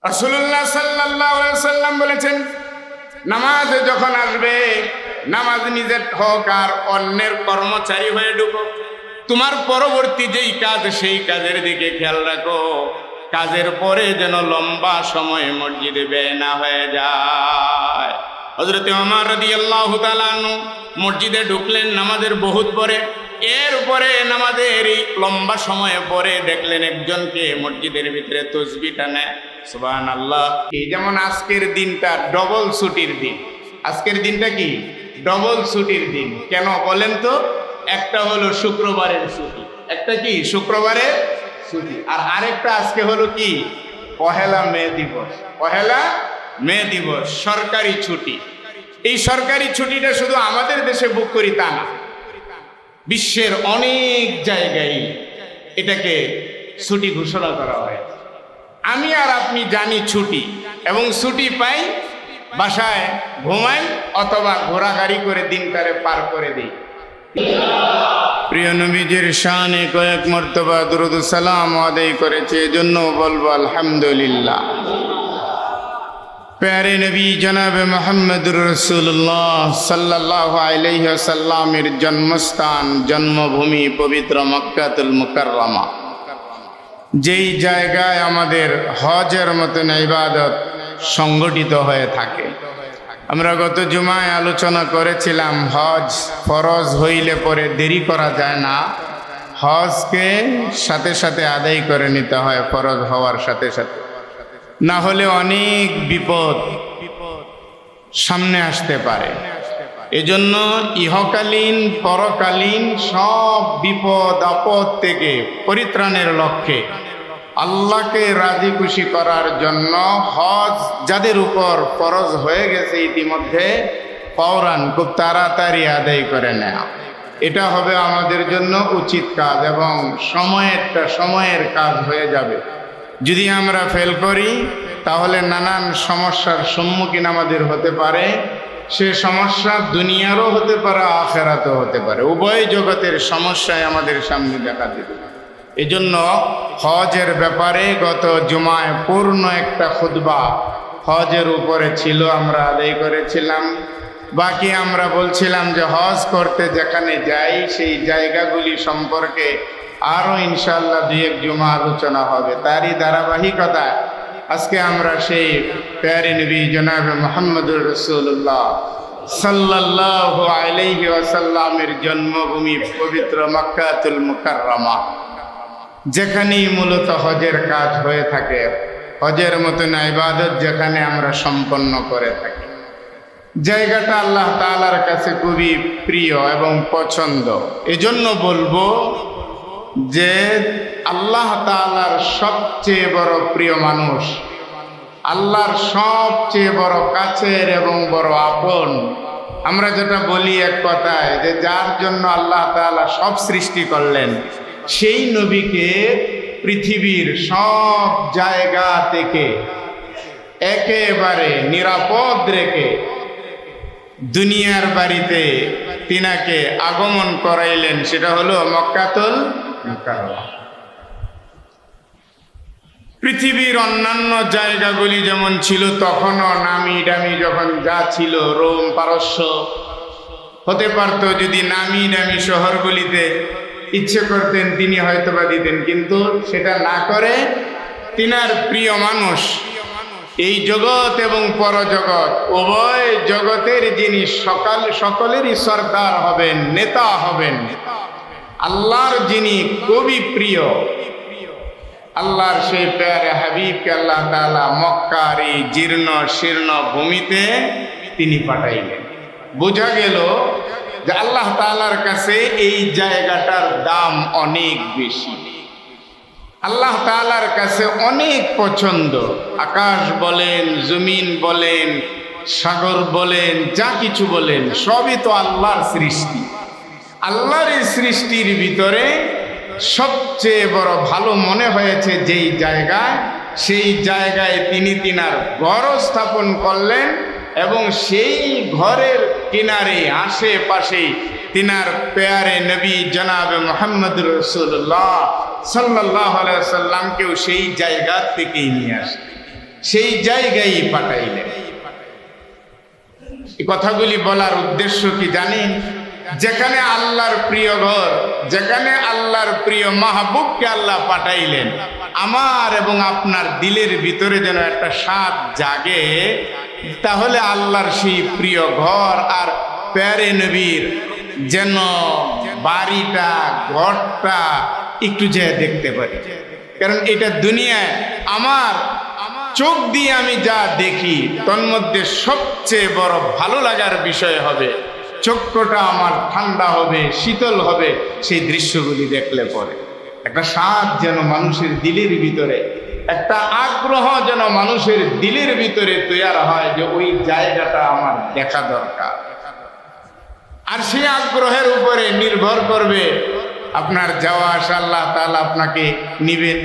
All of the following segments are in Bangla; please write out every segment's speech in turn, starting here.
রাসূলুল্লাহ সাল্লাল্লাহু আলাইহি ওয়াসাল্লাম বলেছেন, নামাজ যখন আসবে, নামাজ নিজের হোক আর অন্যের কর্মচারী হয়ে ঢুকো, তোমার পরবর্তী যেই কাজ সেই কাজের দিকে খেয়াল রাখো, কাজের পরে যেন লম্বা সময় মসজিদে ব্যয় না হয়ে যায়। হযরত ওমর রাদিয়াল্লাহু তাআলা আনহু মসজিদে ঢুকলেন নামাজের বহুত পরে, এরপরে নামাজের এই লম্বা সময়ে পরে দেখলেন একজনকে মসজিদের ভিতরে তাসবিহ টানে। সুবহানাল্লাহ। এই যেমন আজকের দিনটা ডবল ছুটির দিন। আজকের দিনটা কি ডবল ছুটির দিন? কেন বলেন তো? একটা হলো শুক্রবারের ছুটি, একটা কি শুক্রবারের ছুটি, আর আরেকটা আজকে হলো কি পহেলা মে দিবস। পহেলা মে দিবস সরকারি ছুটি। এই সরকারি ছুটিটা শুধু আমাদের দেশে বুক করি তা না, বিশ্বের অনেক জায়গায় এটাকে ছুটি ঘোষণা করা হয়। আমি আর আপনি জানি ছুটি, এবং ছুটি পাই বাসায় ঘুমাই অথবা ঘোরাঘুরি করে দিনটারে পার করে দিই। প্রিয় নবীজির শানে কয়েক মর্তবা দুরূদ সালাম আদায় করেছে, এজন্য বলবো আলহামদুলিল্লাহ। প্যারে নবী জনাবে মুহাম্মদুর রাসূলুল্লাহ সাল্লাল্লাহু আলাইহি ওয়াসাল্লামের জন্মস্থান, জন্মভূমি পবিত্র মক্কাতুল মুকাররমা, যেই জায়গায় আমাদের হজের মতন ইবাদত সংগঠিত হয়ে থাকে। আমরা গত জুমায় আলোচনা করেছিলাম, হজ ফরজ হইলে পরে দেরি করা যায় না, হজকে সাথে সাথে আদায় করে নিতে হয় ফরজ হওয়ার সাথে সাথে, না হলে অনেক বিপদ সামনে আসতে পারে। এজন্য ইহকালীন পরকালীন সব বিপদ আপদ থেকে পরিত্রাণের লক্ষ্যে আল্লাহকে রাজি খুশি করার জন্য হজ যাদের উপর ফরজ হয়ে গেছে ইতিমধ্যে, ফওরান খুব তাড়াতাড়ি আদায় করে নেয়া, এটা হবে আমাদের জন্য উচিত কাজ এবং সময়ের কাজ হয়ে যাবে। যদি আমরা ফেল করি তাহলে নানান সমস্যার সম্মুখীন আমাদের হতে পারে। সে সমস্যা দুনিয়ারও হতে পারে, আখিরাতেও হতে পারে, উভয় জগতের সমস্যায় আমাদের সামনে দেখা দেবে। এজন্য হজের ব্যাপারে গত জুমায় পূর্ণ একটা খুতবা হজের উপরে ছিল, আমরা আদায় করেছিলাম। বাকি আমরা বলছিলাম যে হজ করতে যেখানে যাই সেই জায়গাগুলি সম্পর্কে আরও ইনশাআল্লাহ দুই এক জুমা আলোচনা হবে। তারই ধারাবাহিকতায় আজকে আমরা সেই প্যারে নবী জনাবে মুহাম্মদুর রাসূলুল্লাহ সাল্লাল্লাহু আলাইহি ওয়াসাল্লামের জন্মভূমি পবিত্র মক্কাতুল মুকাররমা, যেখানেই মূলত হজের কাজ হয়ে থাকে, হজের মতন ইবাদত যেখানে আমরা সম্পন্ন করে থাকি, জায়গাটা আল্লাহ তাআলার কাছে খুবই প্রিয় এবং পছন্দ। এজন্য বলবো যে আল্লাহ তাআলার সবচেয়ে বড় প্রিয় মানুষ, আল্লাহর সবচেয়ে বড় কাছের এবং বড় আপন, আমরা যেটা বলি এক কথায় যে যার জন্য আল্লাহ তাআলা সব সৃষ্টি করলেন, সেই নবীকে পৃথিবীর সব জায়গা থেকে একেবারে নিরাপদ রেখে দুনিয়ার বাড়িতে তিনাকে আগমন করাইলেন, সেটা হলো মক্কাতুল মুকাররমা। পৃথিবীর অন্যান্য জায়গাগুলি যেমন ছিল তখনও নামি দামি, যখন যা ছিল রোম পারস্য হতে পারত, যদি নামি দামি শহরগুলিতে ইচ্ছে করতেন তিনি হয়তোবা দিতেন, কিন্তু সেটা না করে তিনার প্রিয় মানুষ, এই জগৎ এবং পরজগৎ উভয় জগতের যিনি সকলেরই সরদার হবেন, নেতা হবেন, আল্লাহর যিনি খুবই প্রিয়, আল্লাহর সেই প্যারে হাবিবকে আল্লাহ তাআলা মক্কার এই জীর্ণ শীর্ণ ভূমিতে তিনি পাঠাইলেন। বোঝা গেল যে আল্লাহ তাআলার কাছে এই জায়গাটার দাম অনেক বেশি, আল্লাহ তাআলার কাছে অনেক পছন্দ। আকাশ বলেন, জমিন বলেন, সাগর বলেন, যা কিছু বলেন, সবই তো আল্লাহর সৃষ্টি। আল্লাহর এই সৃষ্টির ভিতরে সবচেয়ে বড় ভালো মনে হয়েছে যেই জায়গায়, সেই জায়গায় তিনি তিনার ঘর স্থাপন করলেন, এবং সেই ঘরের কিনারে আশেপাশে তিনার প্যারে নবী জনাবে মুহাম্মদুর রাসূলুল্লাহ সাল্লাল্লাহু আলাইহি ওয়াসাল্লামকেও সেই জায়গা থেকেই নিয়ে আসে। সেই জায়গায় পাঠাইলেন। এই কথাগুলি বলার উদ্দেশ্য কি জানেন? যেখানে আল্লাহর প্রিয় ঘর, যেখানে আল্লাহর প্রিয় মাহবুবকে আল্লাহ পাঠাইলেন, আমার এবং আপনার দিলের ভিতরে যেন একটা স্বাদ জাগে, তাহলে আল্লাহর সেই প্রিয় ঘর আর প্যারে নবীর যেন বাড়িটা, ঘরটা একটু যে দেখতে পারি। কারণ এটা দুনিয়ায় আমার চোখ দিয়ে আমি যা দেখি, তন্মধ্যে সবচেয়ে বড় ভালো লাগার বিষয় হবে, চক্ষুটা আমার ঠান্ডা হবে, শীতল হবে সেই দৃশ্যগুলি দেখলে পরে। একটা স্বাদ যেন মানুষের দিলের ভিতরে, একটা আগ্রহ যেন মানুষের দিলের ভিতরে তৈরি হয় যে ওই জায়গাটা আমার দেখা দরকার। আর সেই আগ্রহের উপরে নির্ভর করবে আপনার যাওয়া আসা। আল্লাহ তাআলা আপনাকে নিবেন।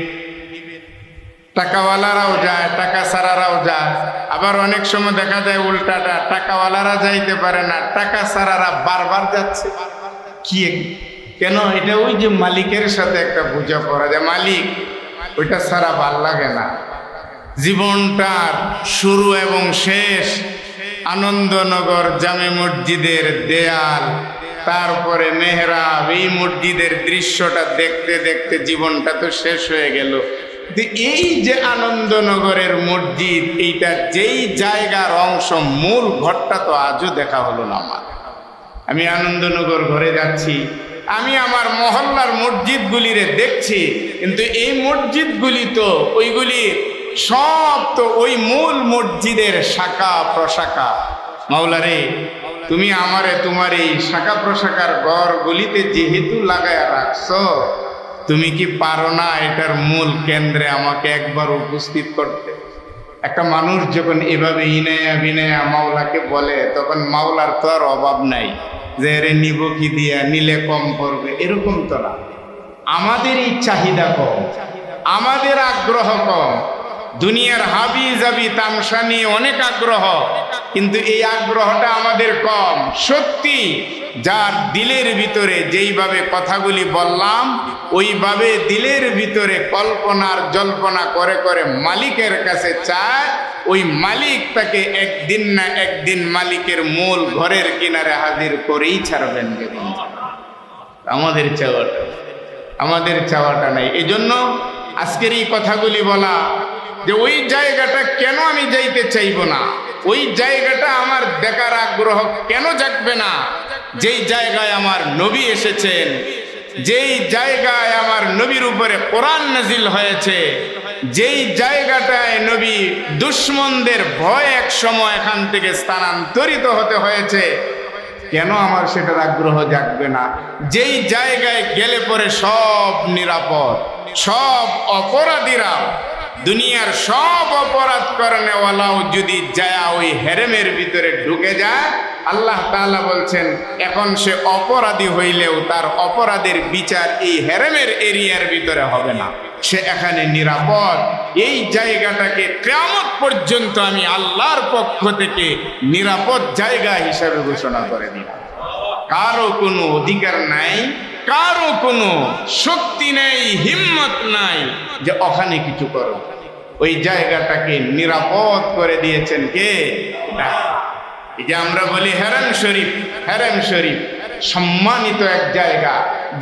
টাকাওয়ালারাও যায়, টাকা ছাড়ারাও যায়। আবার অনেক সময় দেখা যায় উল্টাটা, টাকাওয়ালারা যাইতে পারে না, টাকা ছাড়ারা বারবার যাচ্ছে। কি কেন? এটা ওই যে মালিকের সাথে একটা বোঝাপড়া, যে মালিক ওইটা ছাড়া ভাল লাগে না। জীবনটার শুরু এবং শেষ আনন্দনগর জামে মসজিদের দেয়াল, তারপরে মেহরাব, এই মসজিদের দৃশ্যটা দেখতে দেখতে জীবনটা তো শেষ হয়ে গেল। এই যে আনন্দনগরের মসজিদ, এইটা যেই জায়গার অংশ, মূল ঘরটা তো আজও দেখা হলো না আমার। আমি আনন্দনগর ঘরে যাচ্ছি, আমি আমার মহল্লার মসজিদগুলিরে দেখছি, কিন্তু এই মসজিদগুলি তো ওইগুলি সব তো ওই মূল মসজিদের শাখা প্রশাখা। মাওলারে, তুমি আমারে তোমার এই শাখা প্রশাখার ঘরগুলিতে যেহেতু লাগায়া রাখছো, তুমি কি পারো না এটার মূল কেন্দ্রে আমাকে একবার উপস্থিত করতে? একটা মানুষ যখন এভাবে ইনায়া বিনায়া মাওলাকে বলে, তখন মাওলার তো আর অভাব নাই যে এরে নিব কি দিয়া, নিলে কম করবে, এরকম তো না। আমাদেরই চাহিদা কম, আমাদের আগ্রহ কম। দুনিয়ার হাবি জাবি তামসা নিয়ে অনেক আগ্রহ, কিন্তু এই আগ্রহটা আমাদের কম। সত্যি যার দিলের ভিতরে যেইভাবে কথাগুলি বললাম, ওইভাবে দিলের ভিতরে কল্পনার জল্পনা করে করে মালিকের কাছে চায়, ওই মালিক তাকে একদিন না একদিন মালিকের মূল ঘরের কিনারে হাজির করেই ছাড়বেন। আমাদের চাওয়াটা নাই। এই জন্য আজকের এই কথাগুলি বলা, যে ওই জায়গাটা কেন আমি যাইতে চাইব না, ওই জায়গাটা আমার দেখার আগ্রহ কেন জাগবে না, যেই জায়গায় আমার নবী এসেছেন, যেই জায়গায় আমার নবীর উপরে কোরআন নাজিল হয়েছে, যেই জায়গাটায় নবী দুশ্মনদের ভয় এক সময় এখান থেকে স্থানান্তরিত হতে হয়েছে, কেন আমার সেটার আগ্রহ জাগবে না? যেই জায়গায় গেলে পরে সব নিরাপদ, সব অপরাধীরা, দুনিয়ার সব অপরাধ করেনেওয়ালাও যদি যায় ওই হেরেমের ভিতরে ঢুকে যায়, আল্লাহ তাআলা বলছেন এখন সে অপরাধী হইলেও তার অপরাধের বিচার এই হেরেমের এরিয়ার ভিতরে হবে না, সে এখানে নিরাপদ। এই জায়গাটাকে কিয়ামত পর্যন্ত আমি আল্লাহর পক্ষ থেকে নিরাপদ জায়গা হিসাবে ঘোষণা করে দিলাম। কারো কোনো অধিকার নাই, কারো কোনো শক্তি নেই, হিম্মত নাই যে ওখানে কিছু করো। ওই জায়গাটাকে নিরাপদ করে দিয়েছেন কে? এই যে আমরা বলি হেরেম শরীফ, হেরেম শরীফ সম্মানিত এক জায়গা,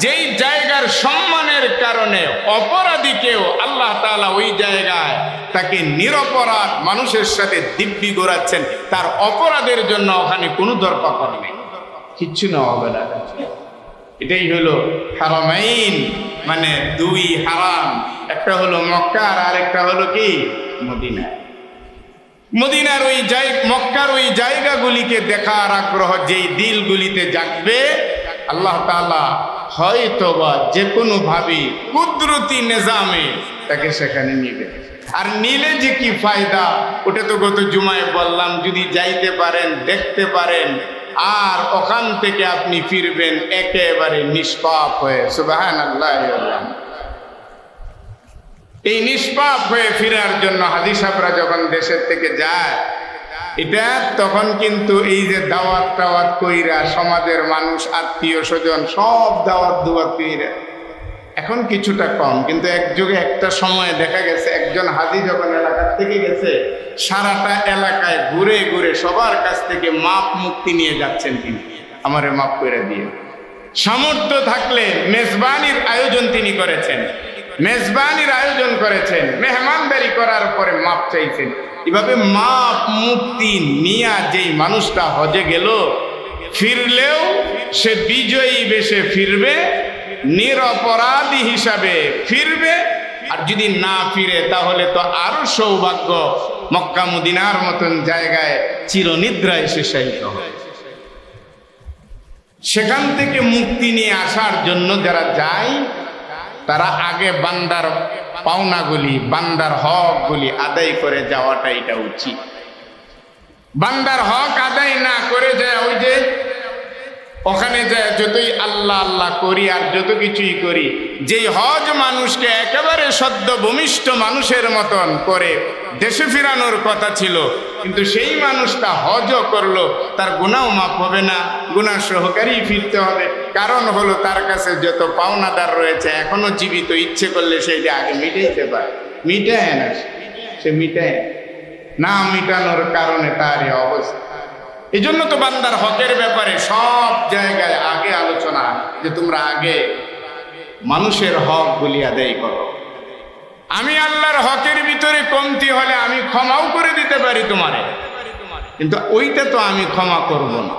যেই জায়গার সম্মানের কারণে অপরাধীকেও আল্লাহ তাআলা ওই জায়গায় তাকে নিরপরাধ মানুষের সাথে দিব্যি গড়াচ্ছেন। তার অপরাধের জন্য ওখানে কোনো দরপাকড় নেই, কিচ্ছু নেওয়া হবে না। এটাই হলো হারামাইন, মানে দুই হারাম, একটা হলো মক্কা আর আরেকটা হলো কি মদিনা। মদিনার ওই মক্কার ওই জায়গাগুলিকে দেখার আগ্রহ যেই দিলগুলিতে জাগবে, আল্লাহ তাআলা হয়তোবা যে কোনো ভাবে কুদরতি নিজামে তাকে সেখানে নিবে। আর নিলে যে কি ফায়দা, ওটা তো গত জুমায় বললাম। যদি যাইতে পারেন, দেখতে পারেন, আর ওখান থেকে আপনি ফিরবেন একেবারে নিষ্পাপ হয়ে। সুবহানাল্লাহ। এই নিষ্পাপ হয়ে ফিরার জন্য হাজী সাহেবরা যখন দেশের থেকে যায়, এটা তখন কিন্তু এই যে দাওয়াত টাওয়াত কইরা সমাজের মানুষ, আত্মীয় স্বজন সব দাওয়াত দুয়াত কইরা এখন কিছুটা কম, কিন্তু এক যুগে একটা সময় দেখা গেছে একজন হাজি যখন এলাকার থেকে গেছে, সারাটা এলাকায় ঘুরে ঘুরে সবার কাছ থেকে মাপ মুক্তি নিয়ে যাচ্ছেন তিনি, আমারে মাপ করে দিয়ে। সামর্থ্য থাকলে মেজবানির আয়োজন তিনি করেছেন, মেজবানির আয়োজন করেছেন, মেহমানদারি করার পরে মাপ চাইছেন। এভাবে মাপ মুক্তি নিয়ে যেই মানুষটা হজে গেল, ফিরলেও সে বিজয়ী বেশে ফিরবে, নিরপরাধী হিসাবে ফিরবে। আর যদি না ফিরে তাহলে তো আরো সৌভাগ্য, মক্কা মদিনার মতন জায়গায় চিরনিদ্রায় শেষায়িত হবে। সেখান থেকে মুক্তি নিয়ে আসার জন্য যারা যায়, তারা আগে বান্দার পাওনাগুলি, বান্দার হকগুলি আদায় করে যাওয়াটা এটা উচিত। বান্দার হক আদায় না করে যায়, ওই যে ওখানে যায় যতই আল্লাহ আল্লাহ করি আর যত কিছুই করি, যেই হজ মানুষকে একেবারে সদ্য ভূমিষ্ঠ মানুষের মতন করে দেশে ফিরানোর কথা ছিল, কিন্তু সেই মানুষটা হজও করলো, তার গুনাহও মাফ হবে না, গুনাহ সহকারী ফিরতে হবে। কারণ হলো তার কাছে যত পাওনাদার রয়েছে এখনো জীবিত, ইচ্ছে করলে সেইটা আগে মিটাইতে পারে, মিটায় না, সে মিটায় না, মিটানোর কারণে তার এই অবস্থা। এই জন্য তো বান্দার হকের ব্যাপারে সব জায়গায় আগে আলোচনা, যে তোমরা আগে মানুষের হক গুলি আদায় করো। আমি আল্লাহর হকের ভিতরে কমতি হলে আমি ক্ষমাও করে দিতে পারি তোমারে, কিন্তু ওইটা তো আমি ক্ষমা করব না।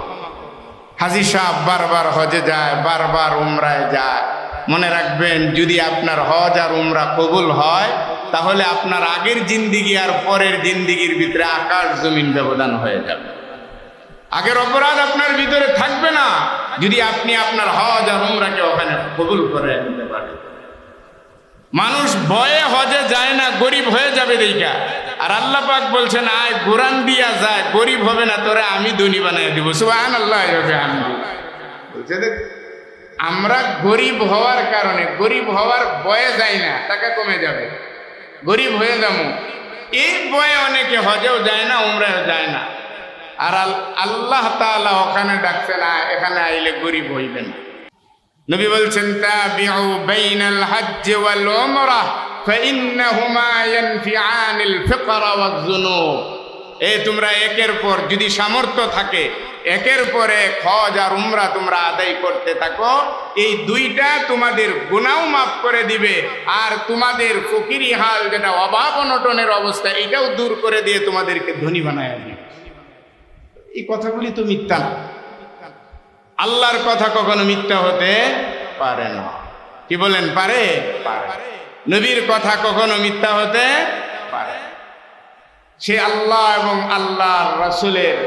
হাজী সাহেব বারবার হজে যায়, বারবার উমরায় যায়, মনে রাখবেন যদি আপনার হজ আর উমরা কবুল হয়, তাহলে আপনার আগের জিন্দিগি আর পরের জিন্দিগির ভিতরে আকাশ জমিন ব্যবধান হয়ে যাবে। আগের অপরাধ আপনার ভিতরে থাকবে না যদি আপনি আপনার হজ আর উমরাকে ওখানে কবুল করে নিতে পারেন। মানুষ ভয়ে হজে যায় না, গরিব হয়ে যাবে দেখা, আর আল্লাহ পাক বলছেন আয় কোরআন দিয়া যায়, গরিব হবে না, তোরে আমি ধনী বানিয়ে দিব। সুবহানাল্লাহ। বলছে আমরা গরিব হওয়ার কারণে, গরিব হওয়ার ভয়ে যাই না, টাকা কমে যাবে, গরিব হয়ে যাবো, এই ভয়ে অনেকে হজেও যায় না, উমরাও যায় না। আর আল্লাহ তাআলা ওখানে ডাকছে না, এখানে আইলে গরিব হইবেন। নবী বলছেন তাবিউ বাইনাল হজ্জ ওয়াল উমরা ফাইন্নাহুমা ইয়ানফিআনিল ফিকরা ওয়াজ যুনুব। এই তোমরা একের পর, যদি সামর্থ্য থাকে, একের পর এক হজ আর উমরা তোমরা আদায় করতে থাকো, এই দুইটা তোমাদের গুনাহ মাফ করে দিবে, আর তোমাদের ফকিরি হাল, যেটা অভাব অনটনের অবস্থা, এটাও দূর করে দিয়ে তোমাদেরকে ধনী বানায় দিবে। এই কথাগুলি তো মিথ্যা না, আল্লাহর কথা কখনো মিথ্যা হতে পারে না। কি বলেন, পারে? নবীর কথা কখনো মিথ্যা হতে পারে। সে আল্লাহ এবং আল্লাহর রাসূলের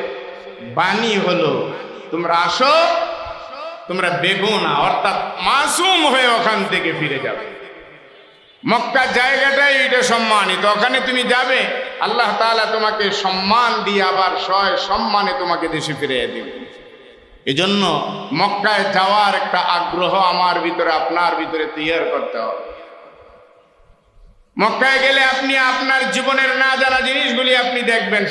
বাণী হলো তোমরা আসো, তোমরা বেগো না, অর্থাৎ মাসুম হয়ে ওখান থেকে ফিরে যাবে। মক্কা জায়গাটাই এটা সম্মানিত, ওখানে তুমি যাবে, আল্লাহ তাআলা তোমাকে সম্মান দিয়ে আবার সয় সম্মানে তোমাকে দেশে ফিরিয়ে দিবে। এজন্য মক্কায় যাওয়ার একটা আগ্রহ আমার ভিতরে, আপনার ভিতরে তৈরি করতে হবে। মক্কায় গেলে আপনি আপনার জীবনের না জানা জিনিসগুলি আপনি দেখবেন।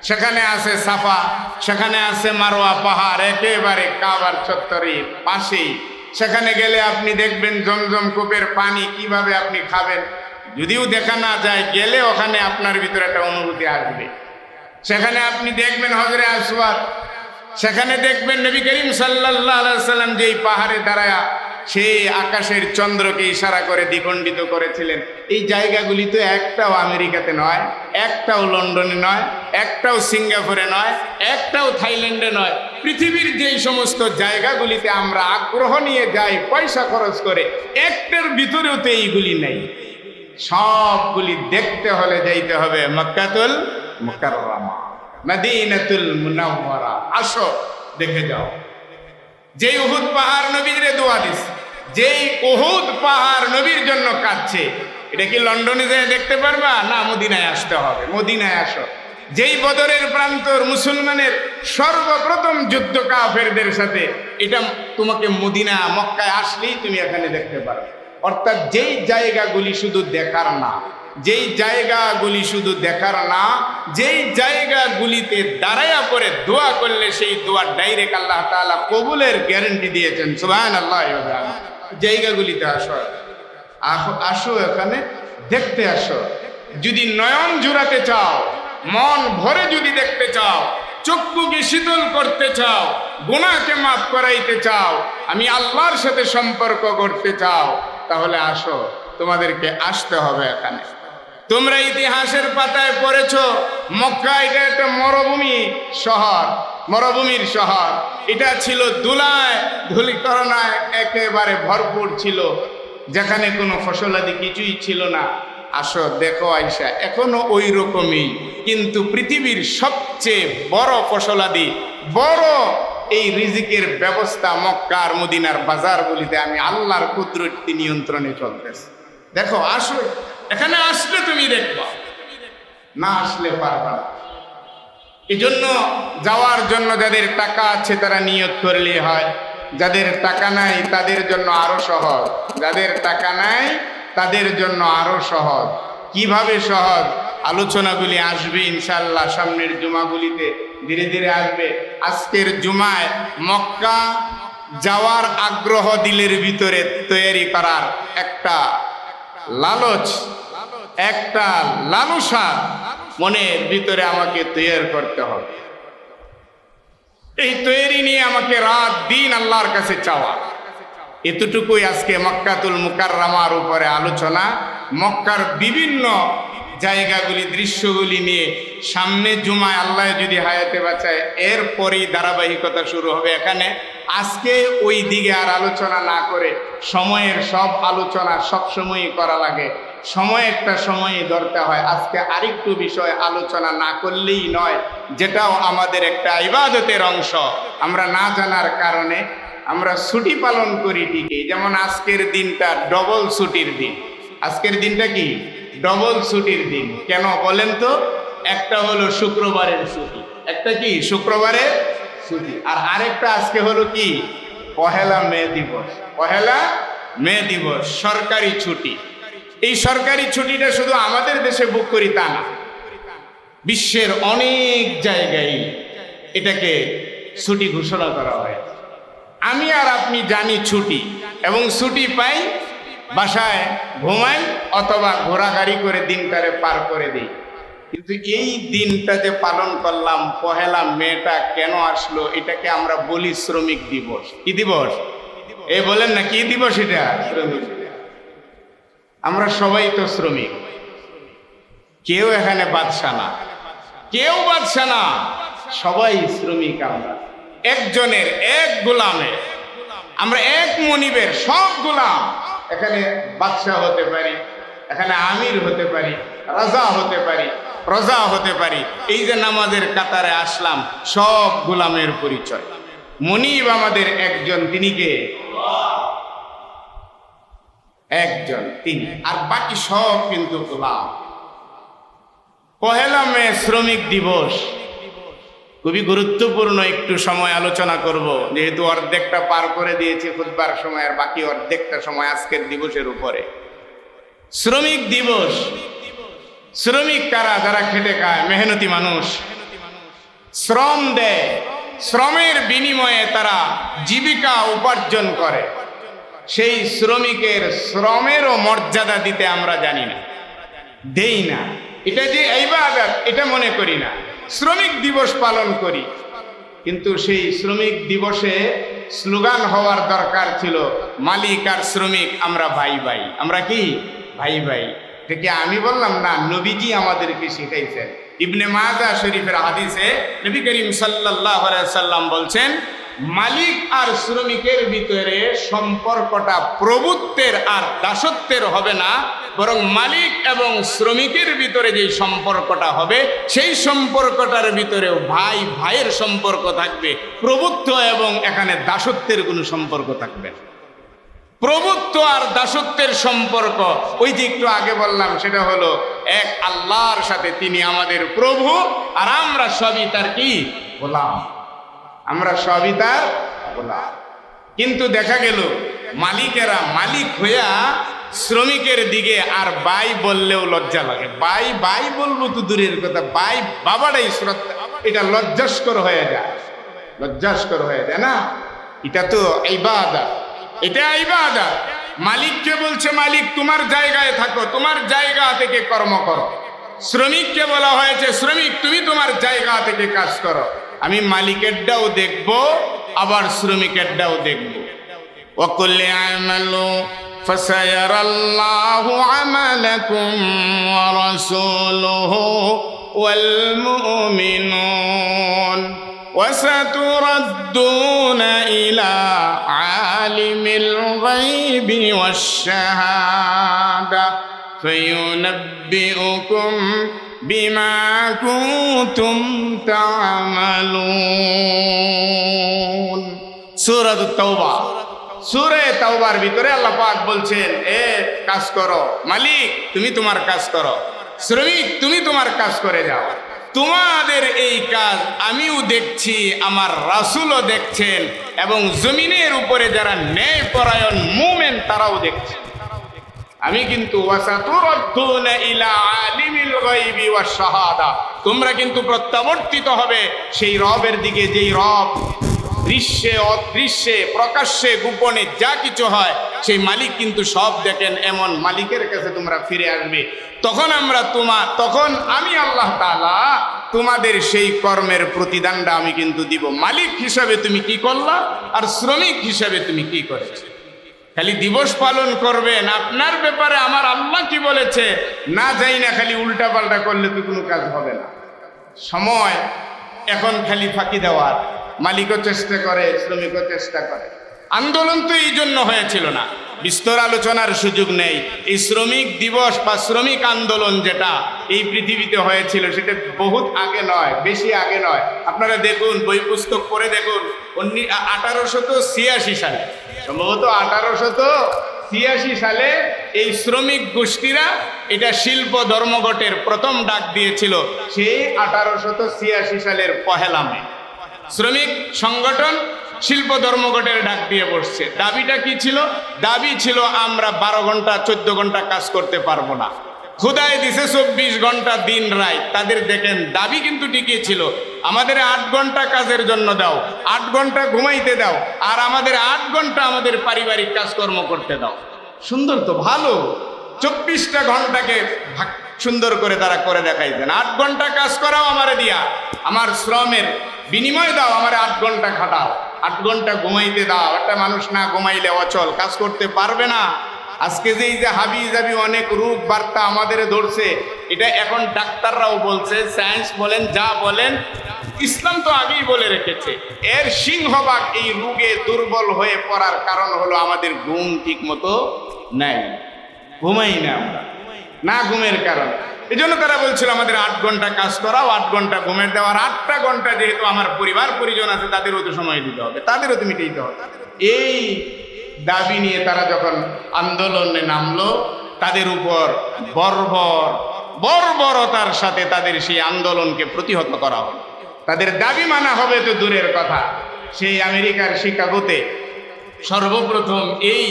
সেখানে আছে সাফা, সেখানে আছে মারওয়া পাহাড়, একেবারে কাবার চত্বরের পাশেই। সেখানে গেলে আপনি দেখবেন জমজম কূপের পানি কিভাবে আপনি খাবেন, যদিও দেখা না যায়, গেলে ওখানে আপনার ভিতরে একটা অনুভূতি আসবে। সেখানে আপনি দেখবেন হজরে আসওয়াদ, সেখানে দেখবেন নবী করিম সাল্লাল্লাহু আলাইহি ওয়াসাল্লাম যেই পাহাড়ে দাঁড়ায়া সেই আকাশের চন্দ্রকে ইশারা করে দ্বিখণ্ডিত করেছিলেন। এই জায়গাগুলি তো একটাও আমেরিকাতে নয়, একটাও লন্ডনে নয়, একটাও সিঙ্গাপুরে নয়, একটাও থাইল্যান্ডে নয়। পৃথিবীর যেই সমস্ত জায়গাগুলিতে আমরা আগ্রহ নিয়ে যাই পয়সা খরচ করে, একটার ভিতরেও তো এইগুলি নেই। সবগুলি দেখতে হলে যাইতে হবে মক্কাতুল মুকাররমা, মদিনাতুল মুনাওয়ারা। আসো দেখে যাও। যেই উহুদ পাহাড় নবীরে দোয়া দিস, যেই উহুদ পাহাড় নবীর জন্য কাঁদছে, এটা কি লন্ডনে যেয়ে দেখতে পারবা? না, মদিনায় আসতে হবে। মদিনায় আসো। যেই বদরের প্রান্তর মুসলমানের সর্বপ্রথম যুদ্ধ কাফেরদের সাথে, এটা তোমাকে মদিনা মক্কায় আসলেই তুমি এখানে দেখতে পারো। অর্থাৎ যেই জায়গাগুলি শুধু দেখার না, যেই জায়গাগুলি শুধু দেখার না, যেই জায়গাগুলিতে দাঁড়ায়া করে দোয়া করলে সেই দোয়া ডাইরেক্ট আল্লাহ তাআলা কবুলের গ্যারান্টি দিয়েছেন। সুবহানাল্লাহ। জায়গাগুলিতে আসো, আসো এখানে দেখতে আসো। যদি নয়ন জুড়াতে চাও, মন ভরে যদি দেখতে চাও, চক্ষুকে শীতল করতে চাও, গুনাহকে মাফ করাইতে চাও, আমি আল্লাহর সাথে সম্পর্ক করতে চাও, তাহলে আসো, তোমাদেরকে আসতে হবে এখানে। তোমরা ইতিহাসের পাতায় পড়েছো মক্কা এটা একটা মরুভূমি শহর, মরুভূমির শহর। এটা ছিল ধুলায় ধূলিকণায় একেবারে ভরপুর ছিল, যেখানে কোনো ফসলাদি কিছুই ছিল না। আসো দেখো আয়সা, এখনো ওই রকমই, কিন্তু পৃথিবীর সবচেয়ে বড় ফসলাদি, বড় এই রিজিকের ব্যবস্থা মক্কা আর মদিনার বাজারগুলিতে আমি আল্লাহর কুদরতি নিয়ন্ত্রণে চলতেছে। দেখো আসো, এখানে আসলে তুমি দেখবা, না আসলে পারবা না। এই জন্য যাওয়ার জন্য যাদের টাকা আছে তারা নিয়ত করলে হয়, যাদের টাকা নাই তাদের জন্য আরো সহজ, যাদের টাকা নাই তাদের জন্য আরো সহজ। কিভাবে সহজ? আলোচনাগুলি আসবে ইনশাআল্লাহ সামনের জুমাগুলিতে, ধীরে ধীরে আসবে। আজকের জুমায় মক্কা যাওয়ার আগ্রহ দিলের ভিতরে তৈরি করার একটা লালচ, একটা লালসা মনের ভিতরে আমাকে তৈরি করতে হবে। এই তৈরি নিয়ে আমাকে রাত দিন আল্লাহর কাছে চাওয়া। এতটুকুই আজকে মক্কাতুল মুকাররমার উপরে আলোচনা। মক্কার বিভিন্ন জায়গাগুলি, দৃশ্যগুলি নিয়ে সামনে জুমায় আল্লাহ যদি হায়াতে বাঁচায় এরপরই ধারাবাহিকতা শুরু হবে এখানে। আজকে ওই দিকে আর আলোচনা না করে, সময়ের সব আলোচনা সব সময়ই করা লাগে, সময় একটা সময়ই দরকার হয়। আজকে আরেকটু বিষয় আলোচনা না করলেই নয়, যেটাও আমাদের একটা ইবাদতের অংশ। আমরা না জানার কারণে আমরা ছুটি পালন করি ঠিকই, যেমন আজকের দিনটা ডবল ছুটির দিন। আজকের দিনটা কি? ডবল ছুটির দিন। কেন বলেন তো? একটা হলো শুক্রবারের ছুটি, একটা কি শুক্রবারের ছুটি, আর আরেকটা আজকে হলো কি পহেলা মে দিবস। পহেলা মে দিবস সরকারি ছুটি। এই সরকারি ছুটিটা শুধু আমাদের দেশে বুক করি তা না, বিশ্বের অনেক জায়গায় এটাকে ছুটি ঘোষণা করা হয়। আমি আর আপনি জানি ছুটি, এবং ছুটি পাই, বাসায় ঘুমাই অথবা ঘোরাঘুরি করে দিনটারে পার করে দিই। কিন্তু এই দিনটা যে পালন করলাম, পহেলা মেটা কেন আসলো? এটাকে আমরা বলি শ্রমিক দিবস। কি দিবস? এই বলেন না কি দিবস এটা? শ্রমিক। আমরা সবাই তো শ্রমিক, কেউ এখানে বাদশা না, কেউ বাদশা না, সবাই শ্রমিক। আমরা একজনের, এক গোলামের, আমরা এক মনিবের সব গোলাম। এখানে বাদশা হতে পারি, এখানে আমির হতে পারি, রাজা হতে পারি, প্রজা হতে পারি। এই যে নামাজের কাতারে আসলাম, সব গোলামের পরিচয়। মনিব আমাদের একজন, তিনি কে? একজন, তিনি, আর বাকি সব কিন্তু গোলাম। পহেলা মে শ্রমিক দিবস খুবই গুরুত্বপূর্ণ। একটু সময় আলোচনা করব, যেহেতু অর্ধেকটা পার করে দিয়েছি খুতবার সময়, আর বাকি অর্ধেকটা সময় আজকের দিবসের উপরে। শ্রমিক দিবস। শ্রমিক কারা? যারা খেটে খায়, মেহনতি মানুষ, শ্রম দেয়, শ্রমের বিনিময়ে তারা জীবিকা উপার্জন করে। সেই শ্রমিকের শ্রমেরও মর্যাদা দিতে আমরা জানি না, দেই না। এটা যে ইবাদত এটা মনে করি না। শ্রমিক দিবস পালন করি, কিন্তু সেই শ্রমিক দিবসে স্লোগান হওয়ার দরকার ছিল, মালিক আর শ্রমিক আমরা ভাই ভাই। আমরা কি ভাই ভাই? এটা আমি বললাম না, নবীজি আমাদেরকে শিখাইছেন। ইবনে মাজাহ শরীফের হাদিসে নবী করিম সাল্লাল্লাহু আলাইহি সাল্লাম বলছেন, মালিক আর শ্রমিকের ভিতরে সম্পর্কটা প্রভুত্বের আর দাসত্বের হবে না, বরং মালিক এবং শ্রমিকের ভিতরে যে সম্পর্কটা হবে, সেই সম্পর্কটার ভিতরেও ভাই ভাইয়ের সম্পর্ক থাকবে। প্রভুত্ব এবং এখানে দাসত্বের কোনো সম্পর্ক থাকবে না। প্রভুত্ব আর দাসত্বের সম্পর্ক, ওই যে একটু আগে বললাম, সেটা হলো এক আল্লাহর সাথে। তিনি আমাদের প্রভু, আর আমরা সবই তার কি গোলাম। আমরা সবই তার গোলাম। কিন্তু দেখা গেল মালিকেরা মালিক হইয়া শ্রমিকের দিকে আর বাই বললেও লজ্জা লাগে। বাই বাই বলবো তো দূরের কথা, বাই বাবাটাই শ্রদ্ধা, এটা লজ্জাস্কর হয়ে যায়, লজ্জাস্কর হয়ে যায় না? এটা তো ইবাদত, এটা ইবাদত। মালিককে বলছে মালিক তোমার জায়গায় থাকো, তোমার জায়গা থেকে কর্ম করো। শ্রমিককে বলা হয়েছে শ্রমিক তুমি তোমার জায়গা থেকে কাজ করো। আমি মালিকেরটাও দেখব, আবার শ্রমিকেরটাও দেখব। ওয়াকুল আমালু ফাসায়ারাল্লাহু আমালাকুম ওয়া রাসূলুহু ওয়াল মুমিনুন وستردون إلى عالم الغيب والشهادة فينبئكم بما كنتم تعملون সূরা তাওবা। সূরা তাওবার ভিতরে আল্লাহ পাক বলছেন এ কাজ করো, মালিক তুমি তোমার কাজ করো, শ্রমিক তুমি তোমার কাজ করে যাও। তোমাদের এই কাজ আমিও দেখছি, আমার রাসূলও দেখছেন, এবং জমিনের উপরে যারা ন্যায় পরায়ণ মুমিন তারাও দেখছে। আমি কিন্তু ওয়াসাতুরাদ্দুনা ইলা আলিমিল গায়বি ওয়াশ শাহাদা, তোমরা কিন্তু প্রত্যাবর্তিত হবে সেই রবের দিকে যেই রব দৃশ্যে অদৃশ্যে প্রকাশ্যে গোপনে যা কিছু হয় সেই মালিক কিন্তু সব দেখেন। এমন মালিকের কাছে তোমরা ফিরে আসবে। তখন আমি আল্লাহ তাআলা তোমাদের সেই কর্মের প্রতিদানটা আমি কিন্তু দিব। মালিক হিসাবে তুমি কি করলা, আর শ্রমিক হিসাবে তুমি কি করেছো। খালি দিবস পালন করবেন, আপনার ব্যাপারে আমার আল্লাহ কি বলেছে না যাই না, খালি উল্টা পাল্টা করলে তো কোনো কাজ হবে না। সময় এখন খালি ফাঁকি দেওয়ার, মালিকও চেষ্টা করে, শ্রমিকও চেষ্টা করে। আন্দোলন তো এই জন্য হয়েছিল না, বিস্তর আলোচনার সুযোগ নেই। এই শ্রমিক দিবস বা শ্রমিক আন্দোলন যেটা এই পৃথিবীতে হয়েছিল সেটা বহুত আগে নয়, বেশি আগে নয়। আপনারা দেখুন, বই পুস্তক পড়ে দেখুন, 1886 সালে, সম্ভবত 1886 সালে এই শ্রমিক গোষ্ঠীরা এটা শিল্প ধর্মঘটের প্রথম ডাক দিয়েছিল। সেই 1886 সালের 1 মে শ্রমিক সংগঠন শিল্প ধর্মঘটের ডাক দিয়ে বসছে। দাবিটা কি ছিল? দাবি ছিল আমরা 12 ঘন্টা 14 ঘন্টা কাজ করতে পারবো না। খোদাই দিছে 24 ঘন্টা দিন রাত। তাদের দেখেন দাবি কিন্তু ঠিকই ছিল, আমাদের 8 ঘন্টা কাজের জন্য দাও, 8 ঘন্টা ঘুমাইতে দাও, আর আমাদের 8 ঘন্টা আমাদের পারিবারিক কাজকর্ম করতে দাও। সুন্দর তো, ভালো। 24টা ঘন্টাকে সুন্দর করে তারা করে দেখাইছেন। 8 ঘন্টা কাজ করাও আমারে দিয়া, আমার শ্রমের বিনিময় দাও, আমার 8 ঘন্টা খাটাও, 8 ঘন্টা ঘুমাইতে দাও। একটা মানুষ না ঘুমাইলে অচল, কাজ করতে পারবে না। আজকে যে এই যে হাবি জাবি অনেক রোগ বার্তা আমাদের ধরছে, এটা এখন ডাক্তাররাও বলছে, সায়েন্স বলেন যা বলেন, ইসলাম তো আগেই বলে রেখেছে। এর সিংহভাগ এই রোগে দুর্বল হয়ে পড়ার কারণ হলো আমাদের ঘুম ঠিক মতো নাই, ঘুমাই না আমরা, না ঘুমের কারণ। এই জন্য তারা বলছিল আমাদের 8 ঘন্টা কাজ করাও, 8 ঘন্টা ঘুমের দেওয়ার, 8টা ঘন্টা যেহেতু আমার পরিবার পরিজন আছে তাদেরও তো সময় দিতে হবে, তাদেরও তো মিটাইতে হবে। এই দাবি নিয়ে তারা যখন আন্দোলনে নামলো, তাদের উপর বর্বরতার সাথে তাদের সেই আন্দোলনকে প্রতিহত করা হলো। তাদের দাবি মানা হবে তো দূরের কথা, সেই আমেরিকার শিকাগোতে সর্বপ্রথম এই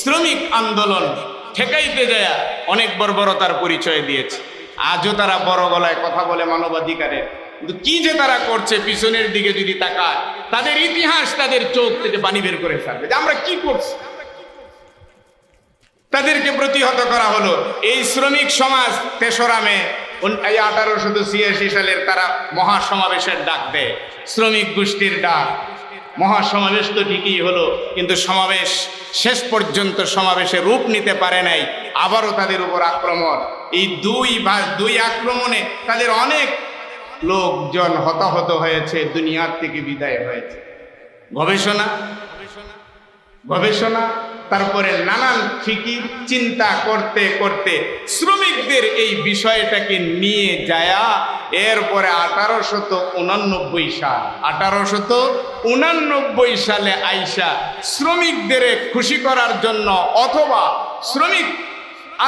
শ্রমিক আন্দোলন ঠেকাইতে যায় অনেক বর্বরতার পরিচয় দিয়েছে। আজও তারা বড় গলায় কথা বলে মানবাধিকারের, কিন্তু কি যে তারা করছে পিছনের দিকে যদি তাকায়, তাদের ইতিহাস তাদের চোখ থেকে পানি বের করে ফেলবে যে আমরা কি করছি। তাদেরকে প্রতিহত করা হলো। এই শ্রমিক সমাজ 3রা মে 1886 সালের তারা মহাসমাবেশের ডাক দেয়, শ্রমিক গোষ্ঠীর ডাক। মহাসমাবেশ তো ঠিকই হলো, কিন্তু সমাবেশ শেষ পর্যন্ত সমাবেশে রূপ নিতে পারে নাই। আবারও তাদের উপর আক্রমণ। এই দুই আক্রমণে তাদের অনেক লোকজন হতাহত হয়েছে, দুনিয়ার থেকে বিদায় হয়েছে। গবেষণা তারপরে নানান ফিকির চিন্তা করতে করতে শ্রমিকদের এই বিষয়টাকে নিয়ে যায়া এরপরে 1889 সালে আইসা শ্রমিকদের খুশি করার জন্য অথবা শ্রমিক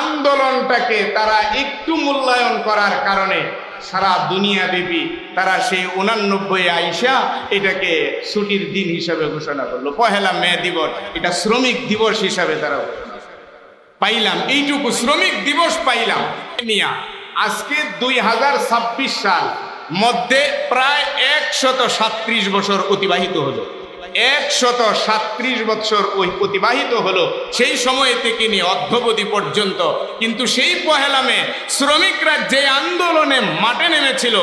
আন্দোলনটাকে তারা একটু মূল্যায়ন করার কারণে সারা দুনিয়া ব্যাপী তারা সেই 89 আইসা এটাকে ছুটির দিন হিসাবে ঘোষণা করলো। 1 মে দিবস, এটা শ্রমিক দিবস হিসাবে তারা পাইলাম। এইটুকু শ্রমিক দিবস পাইলাম নিয়া আজকে 2026 সাল মধ্যে প্রায় 137 বছর অতিবাহিত হলো। 137 বছর ওই অতিবাহিত হলো, সেই সময় থেকে নিয়ে অদ্যাবধি পর্যন্ত। কিন্তু সেই পহেলা মে শ্রমিকরা যে আন্দোলনে মাঠে নেমেছিল,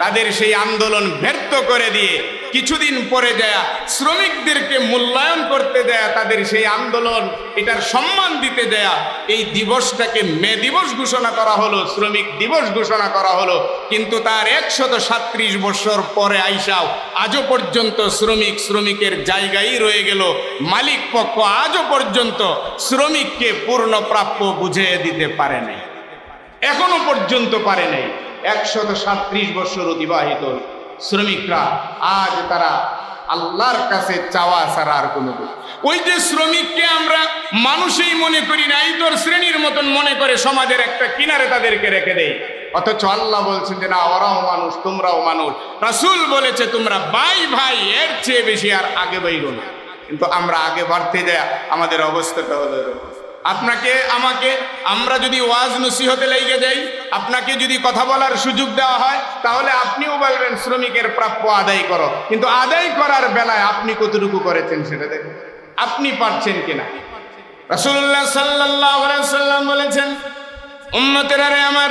তাদের সেই আন্দোলন ব্যর্থ করে দিয়ে কিছুদিন পরে দেয়া শ্রমিকদেরকে মূল্যায়ন করতে দেয়া, তাদের সেই আন্দোলন এটার সম্মান দিতে দেয়া, এই দিবসটাকে মে দিবস ঘোষণা করা হলো, শ্রমিক দিবস ঘোষণা করা হলো। কিন্তু তার 137 বছর পরে আইসাও আজও পর্যন্ত শ্রমিকের জায়গায় রয়ে গেল। মালিক পক্ষ আজও পর্যন্ত শ্রমিককে পূর্ণ প্রাপ্য বুঝিয়ে দিতে পারে নাই, এখনো পর্যন্ত পারে নাই। 137 বছর অতিবাহিত, শ্রমিকরা আজ তারা আল্লাহর কাছে চাওয়া ছাড়া আর কোনো, ওই যে শ্রমিককে আমরা মানুষই মনে করি না, এই তোর শ্রেণীর মতন মনে করে সমাজের একটা কিনারে তাদেরকে রেখে দেয়। অথচ আল্লাহ বলছেন যে না, ওরাও মানুষ, তোমরাও মানুষ। রাসূল বলেছে তোমরা ভাই ভাই, এর চেয়ে বেশি আর আগে বাইরো না। কিন্তু আমরা আগে বাড়তে যাই, আমাদের অবস্থাটা হলো এরকম। আপনাকে আমাকে, আমরা যদি ওয়াজ নসিহতে লেগে যাই, আপনাকে যদি কথা বলার সুযোগ দেওয়া হয়, তাহলে আপনিও বলবেন শ্রমিকের প্রাপ্য আদায় করো। কিন্তু আদায় করার বেলায় আপনি কতটুকু করেছেন সেটা দেখুন, আপনি পারছেন কিনা। রাসূলুল্লাহ সাল্লাল্লাহু আলাইহি ওয়াসাল্লাম বলেছেন, উম্মতেরা রে আমার,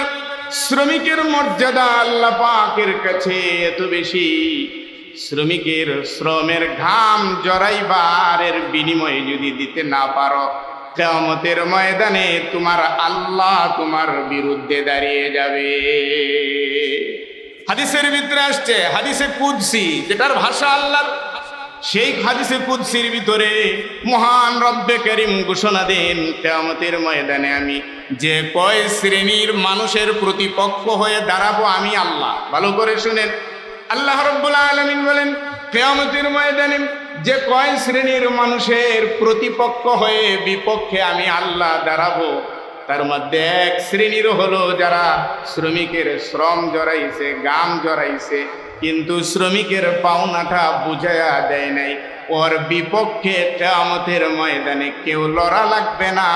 শ্রমিকের মর্যাদা আল্লাহ পাকের কাছে এত বেশি, শ্রমিকের শ্রমের ঘাম জরাইবারের বিনিময়ে যদি দিতে না পারো, কিয়ামতের ময়দানে তোমার আল্লাহ তোমার বিরুদ্ধে দাঁড়িয়ে যাবে। হাদিসের ভিতরে আসছে, হাদিসে কুদসি, যেটার ভাষা আল্লাহর, সেই হাদিসে কুদসির ভিতরে মহান রব্বে করিম ঘোষণা দেন, কিয়ামতের ময়দানে আমি যে কয় শ্রেণীর মানুষের প্রতিপক্ষ হয়ে দাঁড়াবো আমি আল্লাহ। ভালো করে শুনেন, আল্লাহ রাব্বুল আলামিন বলেন কিয়ামতের ময়দানে যে কয় শ্রেণীর মানুষের প্রতিপক্ষ হয়ে বিপক্ষে আমি আল্লাহ দাঁড়াবো, তার মধ্যে এক শ্রেণীর হলো যারা শ্রমিকের শ্রম জড়াইছে, গাম জড়াইছে, কিন্তু শ্রমিকের পাওনাটা বুঝায়া দেয় নাই। ওর বিপক্ষে কিয়ামতের ময়দানে কেউ লড়া লাগবে না,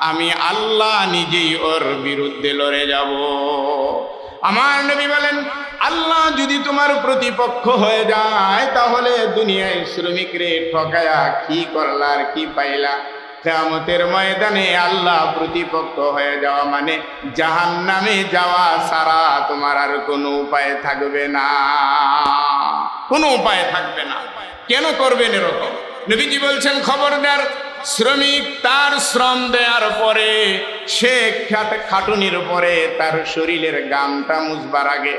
আমি আল্লাহ নিজেই ওর বিরুদ্ধে লড়ে যাব। আমার নবী বলেন, আল্লাহ যদি তোমার প্রতিপক্ষ হয়ে যায়, তাহলে দুনিয়ায় শ্রমিকরে ঠকায়া কি করলা আর কি পাইলা? কিয়ামতের ময়দানে আল্লাহ প্রতিপক্ষ হয়ে যাওয়া মানে জাহান্নামে যাওয়া ছাড়া তোমার আর কোনো উপায় থাকবে না, কোনো উপায় থাকবে না। কেন করবেন এরকম? নবীজি বলছেন, খবরদার, শ্রমিক তার শ্রম দেওয়ার পরে, সে খাটুনির পরে তার শরীরের ঘামটা মুছবার আগে,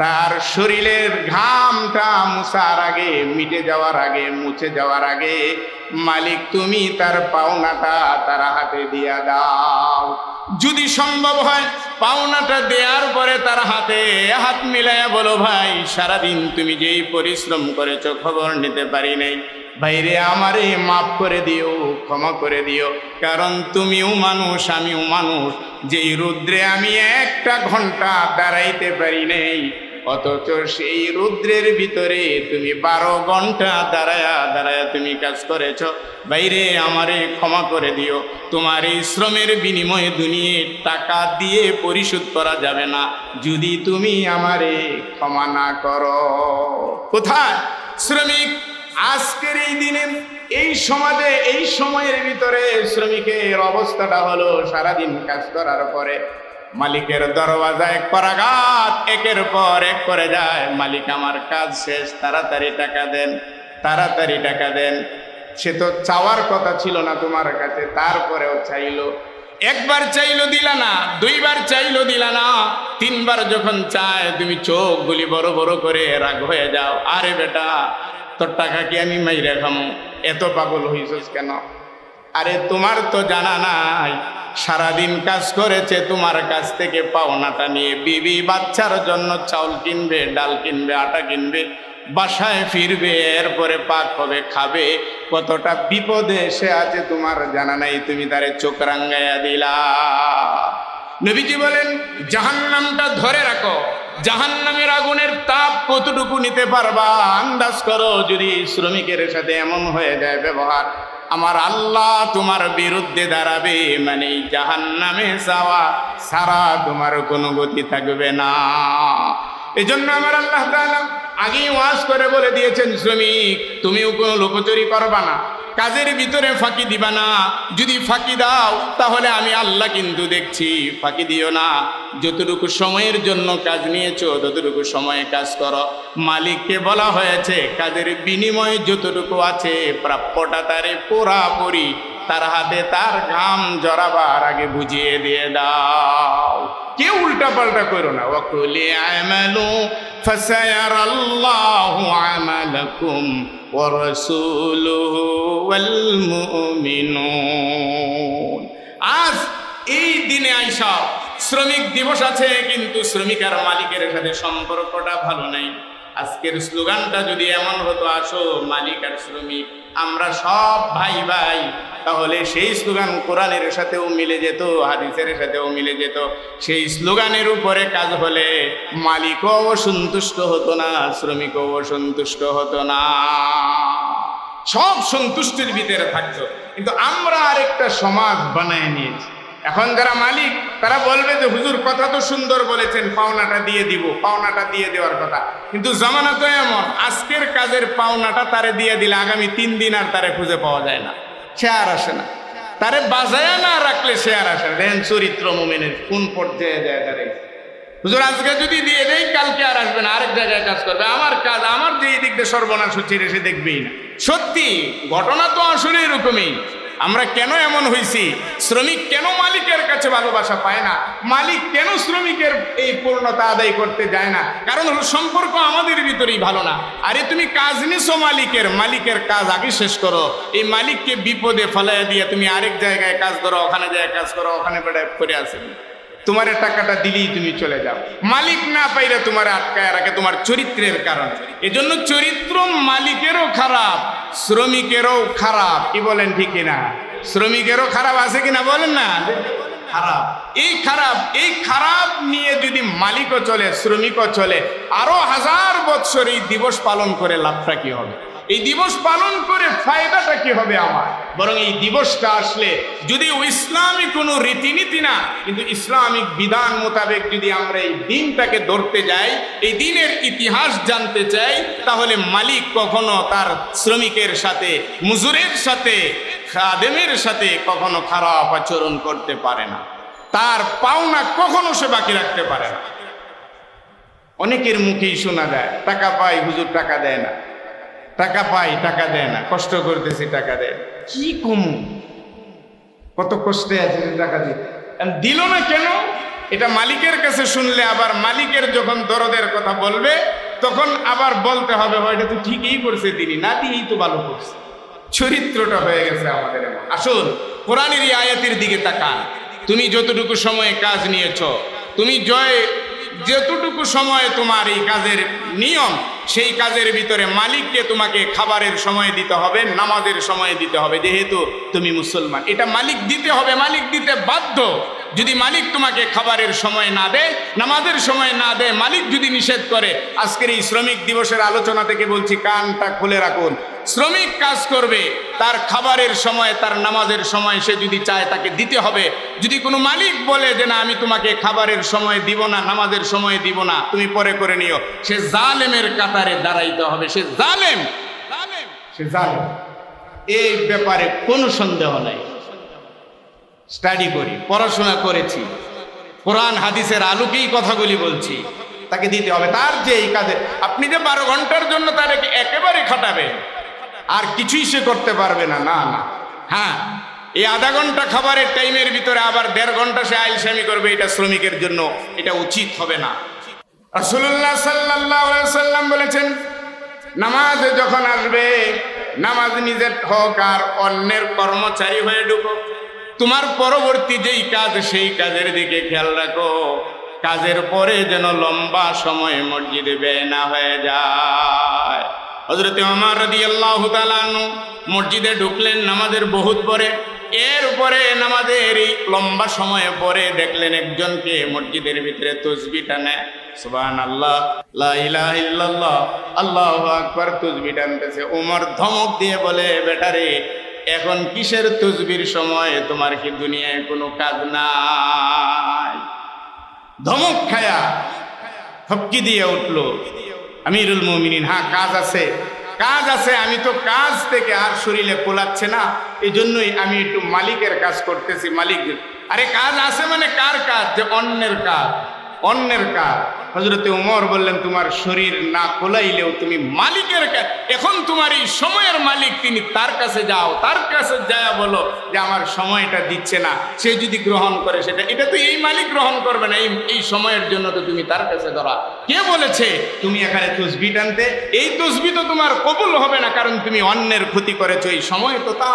তার শরীরের ঘামটা মুছার আগে, মিটে যাওয়ার আগে, মুছে যাওয়ার আগে, মালিক তুমি তার পাওনাটা তার হাতে দিয়া দাও। যদি সম্ভব হয় পাওনাটা দেওয়ার পরে তার হাতে হাত মিলাইয়া বলো, ভাই সারাদিন তুমি যেই পরিশ্রম করেছো খবর নিতে পারি নাই, ভাইরে আমারে মাফ করে দিও, ক্ষমা করে দিও, কারণ তুমিও মানুষ আমিও মানুষ। যেই রৌদ্রে আমি 1 ঘন্টা দাঁড়াইতে পারি নাই, অথচ সেই রৌদ্রের ভিতরে তুমি 12 ঘন্টা দাঁড়ায়া দাঁড়ায়া তুমি কাজ করেছ, ভাইরে আমারে ক্ষমা করে দিও। তোমার এই শ্রমের বিনিময়ে দুনিয়ার টাকা দিয়ে পরিশোধ করা যাবে না যদি তুমি আমারে ক্ষমা না করো। কোথায় শ্রমিক আজকের এই দিনে, এই সমাজে, এই সময়ের ভিতরে শ্রমিকের অবস্থাটা হলো, সারাদিন কাজ করার পরে মালিকের দরওয়াজায় করাঘাত একের পর এক করে যায়, মালিক আমার কাজ শেষ, তাড়াতাড়ি টাকা দেন, তাড়াতাড়ি টাকা দেন। সে তো চাওয়ার কথা ছিল না তোমার কাছে, তারপরেও চাইলো। 1 বার চাইলো দিলা না, 2 বার চাইলো দিলা না, 3 বার যখন চায় তুমি চোখগুলি বড় বড় করে রাগ হয়ে যাও। আরে বেটা, তোর টাকা কি আমি মাইরা খামো? এত পাগল হইছস কেন? আরে তোমার তো জানা নাই, সারাদিন কাজ করেছে, তোমার কাছ থেকে পাওনাটা নিয়ে বিবি বাচ্চার জন্য চাউল কিনবে, ডাল কিনবে, আটা কিনবে, বাসায় ফিরবে, এরপরে পাক হবে, খাবে। কতটা বিপদে সে আছে তোমার জানা নাই, তুমি তারে চোখ রাঙ্গাইয়া দিলা। নবীজি বলেন, জাহান্নামটা ধরে রাখো, জাহান্নামের আগুনের তাপ কতটুকু নিতে পারবা আন্দাজ করো। যদি শ্রমিকের সাথে এমন হয়ে যায় ব্যবহার, আমার আল্লাহ তোমার বিরুদ্ধে দাঁড়াবে, মানে জাহান্নামে যাওয়া সারা তোমার কোনো গতি থাকবে না। এজন্য আমার আল্লাহ তাআলা আগেই ওয়াজ করে বলে দিয়েছেন, শ্রমিক তুমিও কোনো লোকচুরি করবা না, কাজের ভিতরে ফাঁকি দিবা না। যদি ফাঁকি দাও তাহলে আমি আল্লাহ কিন্তু দেখছি, ফাঁকি দিও না। যতটুকু সময়ের জন্য কাজ নিয়েছো ততটুকু সময়ে কাজ করো। মালিককে বলা হয়েছে কাজের বিনিময়ে যতটুকু আছে প্রাপ্যটা তারে পুরাপুরি তার হাতে তার ঘাম জড়াবার আগে বুঝিয়ে দিয়ে দাও। কেউ উল্টা পাল্টা করো না। ওয়াকুলি আমালু ফাসায়ারাল্লাহু আমালাকুম ওয়া রাসূলুহু ওয়াল মুমিনুন। আজ এই দিনে আইসা শ্রমিক দিবস আছে, কিন্তু শ্রমিক আর মালিকের সাথে সম্পর্কটা ভালো নাই। আজকের স্লোগানটা যদি এমন হতো, আসো মালিক আর শ্রমিক আমরা সব ভাই ভাই, তাহলে সেই স্লোগান কোরআনের সাথেও মিলে যেত, হাদিসের সাথেও মিলে যেত। সেই স্লোগানের উপরে কাজ হলে মালিকও অসন্তুষ্ট হতো না, শ্রমিকও অসন্তুষ্ট হতো না, সব সন্তুষ্টির ভিতরে থাকতো। কিন্তু আমরা আরেকটা সমাজ বানায় নিয়েছি। এখন যারা মালিক তারা বলবে যে হুজুর কথা তো সুন্দর বলেছেন, পাওনাটা দিয়ে দিব, পাওনাটা দিয়ে দেওয়ার কথা, কিন্তু জামানা তো এমন আজকের কাজের পাওনাটা তারে দিয়ে দিলে আগামী 3 দিন আর তারে খুঁজে পাওয়া যায় না, সে আর আসে না। তারে বাজায়া না রাখলে সে আর আসে না। দেখেন চরিত্র মুমিনের কোন পর্যায়ে যায় দাঁড়িয়ে। হুজুর আজকে যদি দিয়ে দেই কালকে আর আসবে না, আরেক জায়গায় কাজ করবে। আমার কাজ আমার যে দিক দিয়ে সর্বনাশ হচ্ছে সে দেখবেই না। সত্যি ঘটনা তো আসলে এরকমই। আমরা কেন এমন হয়েছি? শ্রমিক কেন মালিকের কাছে ভালোবাসা পায় না? মালিক কেন শ্রমিকের এই পূর্ণতা আদায় করতে যায় না? কারণ হলো সম্পর্ক আমাদের ভিতরেই ভালো না। আরে তুমি কাজ নিছো মালিকের কাজ আগে শেষ করো। এই মালিককে বিপদে ফেলাইয়া দিয়ে তুমি আরেক জায়গায় কাজ করো, ওখানে যায় কাজ করো, ওখানে বেড়ায় করে আসেন। তোমার টাকাটা দিলেই তুমি চলে যাও। মালিক না পাইলে তোমার আটকায় রাখে তোমার চরিত্রের কারণে। এজন্য চরিত্র মালিকেরও খারাপ, শ্রমিকেরও খারাপ। কি বলেন ঠিক কিনা? শ্রমিকেরও খারাপ আছে কিনা বলেন না? খারাপ। এই খারাপ নিয়ে যদি মালিকও চলে শ্রমিকও চলে, আরো 1000 বৎসর এই দিবস পালন করে লাভটা কি হবে? এই দিবস পালন করে ফায়দাটা কি হবে আমার? বরং এই দিবসটা আসলে যদি ইসলামিক কোনো রীতিনীতি না, কিন্তু ইসলামিক বিধান মোতাবেক যদি আমরা এই দিনটাকে ধরতে যাই, এই দিনের ইতিহাস জানতে চাই, তাহলে মালিক কখনো তার শ্রমিকের সাথে, মজুরের সাথে, খাদেমের সাথে কখনো খারাপ আচরণ করতে পারে না। তার পাওনা কখনো সে বাকি রাখতে পারে না। অনেকের মুখেই শোনা যায় টাকা পাই হুজুর টাকা দেয় না, টাকা পাই টাকা দেয় না, কষ্ট করতেছি টাকা দেয়। কি কমু, কত কষ্টে আছে টাকা দিতে, দিল না কেন? এটা মালিকের কাছে শুনলে আবার মালিকের যখন দরদের কথা বলবে তখন আবার বলতে হবে এটা তো ঠিকই করছে, তিনি না দিয়েই তো ভালো করছে। চরিত্রটা হয়ে গেছে আমাদের। আসুন কোরআনের এই আয়াতের দিকে তাকান। তুমি যতটুকু সময়ে কাজ নিয়েছ, তুমি যতটুকু সময় তোমার এই কাজের নিয়ম, সেই কাজের ভিতরে মালিককে তোমাকে খাবারের সময় দিতে হবে, নামাজের সময় দিতে হবে। যেহেতু তুমি মুসলমান, এটা মালিক দিতে হবে, মালিক দিতে বাধ্য। যদি মালিক তোমাকে খাবারের সময় না দেয়, নামাজের সময় না দেয়, মালিক যদি নিষেধ করে, আজকের এই শ্রমিক দিবসের আলোচনা থেকে বলছি কানটা খুলে রাখুন। শ্রমিক কাজ করবে, তার খাবারের সময়, তার নামাজের সময় সে যদি চায় তাকে দিতে হবে। যদি কোনো মালিক বলে যে না আমি তোমাকে খাবারের সময় দিব না, নামাজের সময় দিব না, তুমি পরে করে নিও, সে জালেমের কাতারে দাঁড়াইতে হবে। সে জালেম। এই ব্যাপারে কোনো সন্দেহ নাই। স্টাডি করি, পড়াশোনা করেছি, কোরআন হাদিসের আলোকেই কথাগুলি বলছি। তাকে দিতে হবে। তার যে এই কাজে আপনি যে 12 ঘন্টার জন্য তাকে একেবারে খাটাবে, আর কিছুই সে করতে পারবে না, না না। হ্যাঁ, এই আধা ঘন্টা খাবারের টাইমের ভিতরে আবার 1.5 ঘন্টা সে আইলসামি করবে, এটা শ্রমিকের জন্য এটা উচিত হবে না। রাসূলুল্লাহ সাল্লাল্লাহু আলাইহি ওয়াসাল্লাম বলেছেন, নামাজ যখন আসবে, নামাজ নিজের হোক আর অন্যের কর্মচারী হয়ে ঢুকো, তোমার পরবর্তী যেই কাজ সেই কাজের দিকে খেয়াল রাখো। কাজের পরে যেন লম্বা সময় মসজিদে ব্যয় না হয়ে যায়। হযরত ওমর রাদিয়াল্লাহু তাআলা আনহু মসজিদে ঢুকলেন নামাজের বহুত পরে। এরপরে নামাজের এই লম্বা সময়ে পরে দেখলেন একজনকে মসজিদের ভিতরে তাসবিহ টানে, সুবহানাল্লাহ, লা ইলাহা ইল্লাল্লাহ, আল্লাহু আকবার, তাসবিহ টানতেছে। ওমর ধমক দিয়ে বলে, বেটারে এখন কিসের তাসবিহর সময়? তোমার কি দুনিয়ায় কোনো কাজ নাই? ধমক খায়া ঠপকি দিয়ে উঠলো, আমিরুল মুমিনিন, হ্যাঁ কাজ আছে, কাজ আছে, আমি তো কাজ থেকে আর শরীরে কোলাচ্ছে না, এই জন্যই আমি একটু মালিকের কাজ করতেছি। মালিক, আরে কাজ আছে মানে কার কাজ? যে অন্যের কাজ, অন্যের কাজ। হযরতে ওমর বললেন, তোমার শরীর না কোলাইলেও তুমি মালিকের কাজ, এখন তোমার এই সময়ের মালিক তিনি, তার কাছে যাও, তার কাছে যায় বলো যে আমার সময়টা দিচ্ছে না, সে যদি গ্রহণ করে সেটা, এটা তো এই মালিক গ্রহণ করবে না, এই সময়ের জন্য তো তুমি তার কাছে ধরা। কে বলেছে তুমি এখানে তসবিহ টানতে? এই তসবিহ তো তোমার কবুল হবে না, কারণ তুমি অন্যের ক্ষতি করেছো। এই সময় তো তা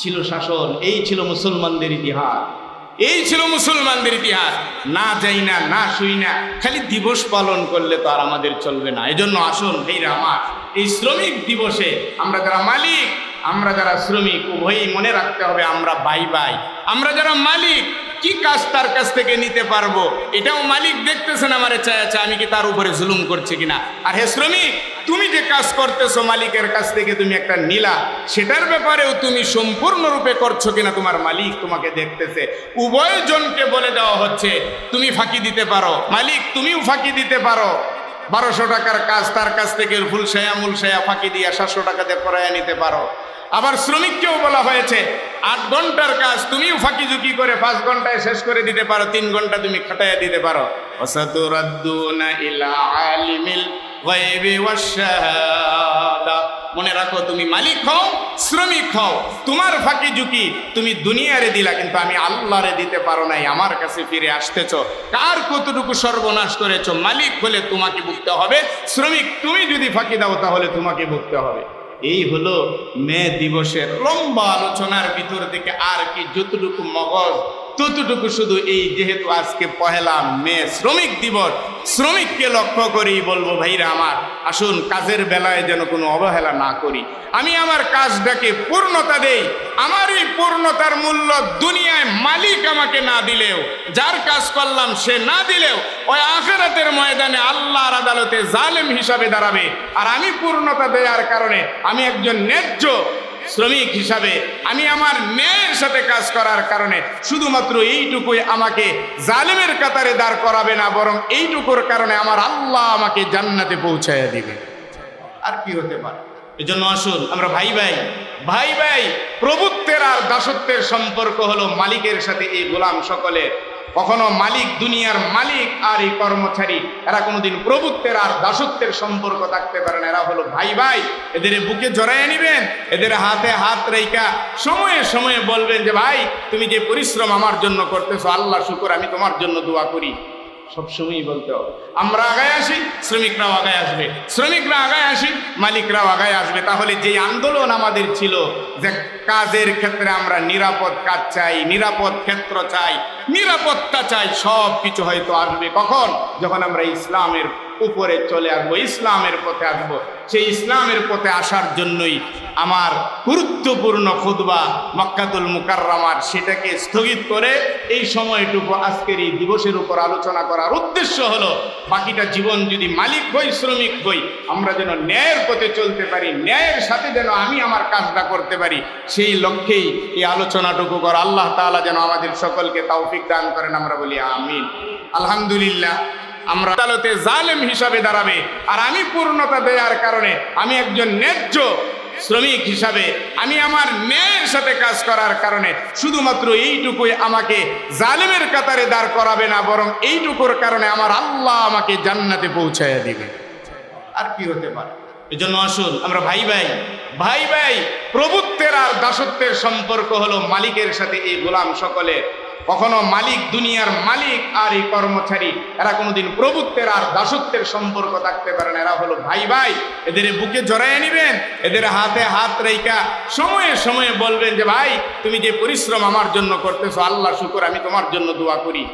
ছিল শাসন, এই ছিল মুসলমানদের ইতিহাস, এই ছিল মুসলমানদের ইতিহাস। না যাই না, না শুই না, খালি দিবস পালন করলে তো আর আমাদের চলবে না। এই জন্য আসুন ভাইরা আমার, এই শ্রমিক দিবসে আমরা যারা মালিক, আমরা যারা শ্রমিক, উভয়ই মনে রাখতে হবে আমরা বাই বাই। আমরা যারা মালিক, কি কাজ তার কাছ থেকে নিতে পারবো এটাও মালিক দেখতেছেন আমারে চায়, আমি কি তার উপরে জুলুম করছি কিনা। আর হে শ্রমিক, তুমি যে কাজ করতেছো মালিকের কাছ থেকে তুমি একটা নিলা, সেটার ব্যাপারেও তুমি সম্পূর্ণরূপে করছো কিনা তোমার মালিক তোমাকে দেখতেছে। উভয়জনকে বলে দেওয়া হচ্ছে তুমি ফাঁকি দিতে পারো, মালিক তুমিও ফাঁকি দিতে পারো। 1200 টাকার কাজ তার কাছ থেকে ফুলসায়া মূলসায়া ফাঁকি দিয়া 700 টাকাতে করাইয়া নিতে পারো। আবার শ্রমিককেও বলা হয়েছে 8 ঘন্টার কাজ তুমিও ফাঁকি ঝুঁকি করে 5 ঘন্টায় শেষ করে দিতে পারো, 3 ঘন্টা তুমি খাটাইয়া দিতে পারো। ওয়াসাতুরাদ্দুনা ইলা আলিমিল গায়বি ওয়াশ শাহাদা। মনে রাখো, তুমি মালিক হও, শ্রমিক হও, তোমার ফাঁকি ঝুঁকি তুমি দুনিয়ারে দিলা, কিন্তু আমি আল্লাহরে দিতে পারো নাই, আমার কাছে ফিরে আসতেছো। কার কতটুকু সর্বনাশ করেছো, মালিক হলে তোমাকে ভুগতে হবে, শ্রমিক তুমি যদি ফাঁকি দাও তাহলে তোমাকে ভুগতে হবে। এই হলো মে দিবসের লম্বা আলোচনার ভিতর থেকে আর কি যতটুকু মগজ ততটুকু শুধু এই, যেহেতু আজকে পহেলা মে শ্রমিক দিবস, শ্রমিককে লক্ষ্য করেই বলবো ভাইরা আমার, আসুন কাজের বেলায় যেন কোনো অবহেলা না করি। আমি আমার কাজটাকে পূর্ণতা দেই। আমার এই পূর্ণতার মূল্য দুনিয়ায় মালিক আমাকে না দিলেও, যার কাজ করলাম সে না দিলেও, ওই আখিরাতের ময়দানে আল্লাহর আদালতে জালেম হিসাবে দাঁড়াবে। আর আমি পূর্ণতা দেওয়ার কারণে, আমি একজন ন্যায্য শ্রমিক হিসাবে, আমি আমার ন্যায়ের সাথে কাজ করার কারণে শুধুমাত্র এইটুকুই আমাকে জালেমের কাতারে দাঁড় করাবে না, বরং এইটুকুর কারণে আমার আল্লাহ আমাকে জান্নাতে পৌঁছাইয়া দিবে। আর কি হতে পারে? এই জন্য আসুন আমরা ভাই ভাই, ভাই ভাই, প্রভুত্বের আর দাসত্বের সম্পর্ক হলো মালিকের সাথে এই গোলাম সকলের। কখনো মালিক, দুনিয়ার মালিক আর এই কর্মচারী, এরা কোনোদিন প্রভুত্বের আর দাসত্বের সম্পর্ক থাকতে পারে না। এরা হলো ভাই ভাই। এদের বুকে জড়াইয়া নিবেন, এদের হাতে হাত রেখা সময়ে সময়ে বলবেন যে ভাই তুমি যে পরিশ্রম আমার জন্য করতেছো, আল্লাহ শুকর, আমি তোমার জন্য দোয়া করি। সবসময়ই বলতে হবে। আমরা আগায় আসি, শ্রমিকরাও আগায় আসবে, শ্রমিকরা আগায় আসি, মালিকরাও আগায় আসবে। তাহলে যে আন্দোলন আমাদের ছিল যে কাজের ক্ষেত্রে আমরা নিরাপদ কাজ চাই, নিরাপদ ক্ষেত্র চাই, নিরাপত্তা চাই, সব কিছু হয়তো আসবে কখন? যখন আমরা ইসলামের উপরে চলে আসবো, ইসলামের পথে আসবো। সেই ইসলামের পথে আসার জন্যই আমার গুরুত্বপূর্ণ খুতবা মক্কাতুল মুকাররমার, সেটাকে স্থগিত করে এই সময়টুকু আজকের এই দিবসের উপর আলোচনা করার উদ্দেশ্য হলো, বাকিটা জীবন যদি মালিক হই, শ্রমিক হই, আমরা যেন ন্যায়ের পথে চলতে পারি, ন্যায়ের সাথে যেন আমি আমার কাজটা করতে পারি, সেই লক্ষ্যেই এই আলোচনাটুকু করা। আল্লাহ তাআলা যেন আমাদের সকলকে তৌফিক দান করেন, আমরা বলি আমিন। আলহামদুলিল্লাহ, আমরা আদালতে জালেম হিসাবে দাঁড়াবে, আর আমি পূর্ণতা দেওয়ার কারণে, আমি একজন ন্যায্য শ্রমিক হিসাবে, আমি আমার ন্যায়ের সাথে কাজ করার কারণে শুধুমাত্র এইটুকুই আমাকে জালেমের কাতারে দাঁড় করাবে না, বরং এইটুকুর কারণে আমার আল্লাহ আমাকে জান্নাতে পৌঁছাইয়া দিবে। আর কি হতে পারে? এই জন্য আসুন আমরা ভাই ভাই, ভাই ভাই, প্রভুত্বের আর দাসত্বের সম্পর্ক হলো মালিকের সাথে এই গোলাম সকলের। কখনো মালিক, দুনিয়ার মালিক আর এই কর্মচারী, এরা কোনোদিন প্রভুত্বের আর দাসত্বের সম্পর্ক থাকতে পারে না। এরা হলো ভাই ভাই। এদের বুকে জড়াইয়া নিবেন, এদের হাতে হাত রেখা সময়ে সময়ে বলবেন যে ভাই তুমি যে পরিশ্রম আমার জন্য করতেছো, আল্লাহ শুকর, আমি তোমার জন্য দোয়া করি।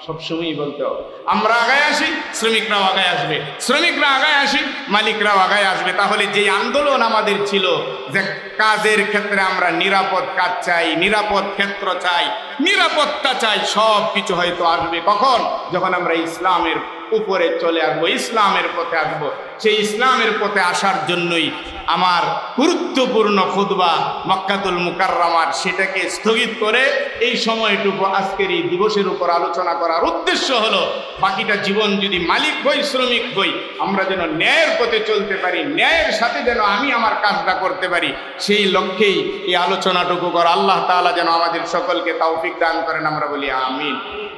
সবসময়ই বলতে হবে। আমরা আগায় আসি, শ্রমিকরাও আগায় আসবে, শ্রমিকরা আগায় আসি, মালিকরাও আগায় আসবে। তাহলে যে আন্দোলন আমাদের ছিল যে কাজের ক্ষেত্রে আমরা নিরাপদ কাজ চাই, নিরাপদ ক্ষেত্র চাই, নিরাপত্তা চাই, সব কিছু হয়তো আসবে কখন? যখন আমরা ইসলামের উপরে চলে আসবো, ইসলামের পথে আসবো। সেই ইসলামের পথে আসার জন্যই আমার গুরুত্বপূর্ণ খুতবা মক্কাতুল মুকাররমার, সেটাকে স্থগিত করে এই সময়টুকু আজকের এই দিবসের উপর আলোচনা করার উদ্দেশ্য হলো, বাকিটা জীবন যদি মালিক হই, শ্রমিক হই, আমরা যেন ন্যায়ের পথে চলতে পারি, ন্যায়ের সাথে যেন আমি আমার কাজটা করতে পারি, সেই লক্ষ্যেই এই আলোচনাটুকু করা। আল্লাহ তাআলা যেন আমাদের সকলকে তৌফিক দান করেন, আমরা বলি আমিন।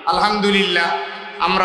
আলহামদুলিল্লাহ। আমরা